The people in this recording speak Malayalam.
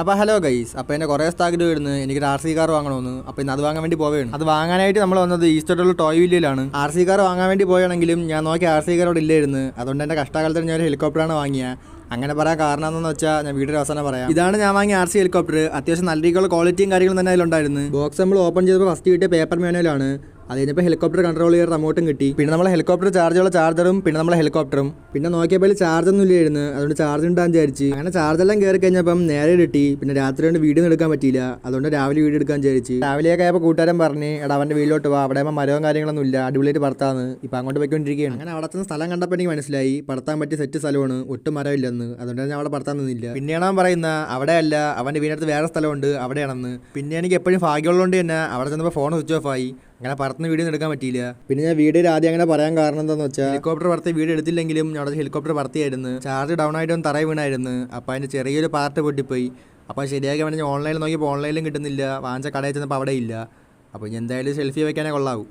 അപ്പോൾ ഹലോ ഗൈസ്, അപ്പോൾ എൻ്റെ കുറേ സ്റ്റാക്കിട്ട് വരുന്നത് എനിക്കൊരു RC കാർ വാങ്ങണമെന്ന്. അപ്പോൾ ഇന്ന് അത് വാങ്ങാൻ വേണ്ടി പോവുകയാണ്. അത് വാങ്ങാനായിട്ട് നമ്മൾ വന്നത് ഈസ്റ്റോട്ടുള്ള ടോയ് വില്ലയിലാണ്. RC കാർ വാങ്ങാൻ വേണ്ടി പോവുകയാണെങ്കിലും ഞാൻ നോക്കിയ RC കാർ അവിടെ ഇല്ലായിരുന്നു. അതുകൊണ്ട് എൻ്റെ കഷ്ടകാലത്തിന് ഞാൻ ഒരു ഹെലികോപ്റ്ററാണ് വാങ്ങിയത്. അങ്ങനെ പറയാൻ കാരണം എന്താണെന്ന് വെച്ചാൽ ഞാൻ വീഡിയോ അവസാനം പറയാം. ഇതാണ് ഞാൻ വാങ്ങിയ RC ഹെലികോപ്റ്റർ. അത്യാവശ്യം നല്ല രീതിയിലുള്ള ക്വാളിറ്റിയും കാര്യങ്ങളും തന്നെ അതിലുണ്ടായിരുന്നു. ബോക്സ് നമ്മൾ ഓപ്പൺ ചെയ്തപ്പോൾ ഫസ്റ്റ് കിട്ടിയ പേപ്പർ മാനുവലാണ്. അത് കഴിഞ്ഞപ്പോൾ ഹെലികോപ്റ്റർ കൺട്രോൾ ചെയ്യാൻ റിമോട്ടും കിട്ടി. പിന്നെ നമ്മൾ ഹെലികോപ്റ്റർ ചാർജുള്ള ചാർജറും പിന്നെ നമ്മളെ ഹെലികോപ്റ്ററും പിന്നെ നോക്കിയപ്പോൾ ചാർജൊന്നും ഇല്ലായിരുന്നു. അതുകൊണ്ട് ചാർജ് ഉണ്ടാകാൻ വിചാരിച്ചു. അങ്ങനെ ചാർജെല്ലാം കയറി കഴിഞ്ഞപ്പം നേരെ കിട്ടി. പിന്നെ രാത്രി കൊണ്ട് വീഡിയോ എടുക്കാൻ പറ്റിയില്ല. അതുകൊണ്ട് രാവിലെ വീഡിയോ എടുക്കാൻ വിചാരിച്ചു. രാവിലെയൊക്കെ ആയപ്പോൾ കൂട്ടുകാരൻ പറഞ്ഞ് എടാ അവൻ്റെ വീട്ടിലോട്ട് വാ, അവിടെ മരവും കാര്യങ്ങളൊന്നും ഇല്ല, അടിപൊളിയായിട്ട് പടുത്താന്ന്. ഇപ്പം അങ്ങോട്ട് പോയിക്കൊണ്ടിരിക്കുകയാണ്. അങ്ങനെ അവിടെ ചെന്ന് സ്ഥലം കണ്ടപ്പോൾ എനിക്ക് മനസ്സിലായി പടുത്താൻ പറ്റിയ സെറ്റ് സ്ഥലമാണ്, ഒട്ടും മരമില്ലെന്ന്. അതുകൊണ്ട് ഞാൻ അവിടെ പടുത്താൻ നിന്നില്ല. പിന്നെയാണ് അവൻ പറയുന്ന അവിടെയല്ല, അവൻ്റെ വീടിനടുത്ത് വേറെ സ്ഥലമുണ്ട് അവിടെയാണെന്ന്. പിന്നെ എനിക്ക് എപ്പോഴും ഭാഗ്യമുള്ളതുകൊണ്ട് തന്നെ അവിടെ ചെന്നപ്പോൾ ഫോൺ സ്വിച്ച് ഓഫ് ആയി. അങ്ങനെ പറത്തുന്ന വീഡിയോ എടുക്കാൻ പറ്റിയില്ല. പിന്നെ ഞാൻ വീഡിയോയിൽ ആദ്യം അങ്ങനെ പറയാൻ കാരണം എന്താണെന്ന് വെച്ചാൽ ഹെലികോപ്റ്റർ പറത്തി വീഡിയോ എടുത്തില്ലെങ്കിലും അവിടെ ഹെലികോപ്റ്റർ പറത്തിയായിരുന്നു. ചാർജ് ഡൗൺ ആയിട്ട് തറയിൽ വീണായിരുന്നു. അപ്പോൾ അതിൻ്റെ ചെറിയൊരു പാർട്ട് പൊട്ടിപ്പോയി. അപ്പോൾ ശരിയാക്കി വേണമെങ്കിൽ ഓൺലൈനിൽ നോക്കിയപ്പോൾ ഓൺലൈനിലും കിട്ടുന്നില്ല. വാങ്ങിച്ച കടയിൽ ചെന്നപ്പോൾ അവിടെ ഇല്ല. അപ്പോൾ ഇനി എന്തായാലും സെൽഫി വയ്ക്കാനേ കൊള്ളാവും.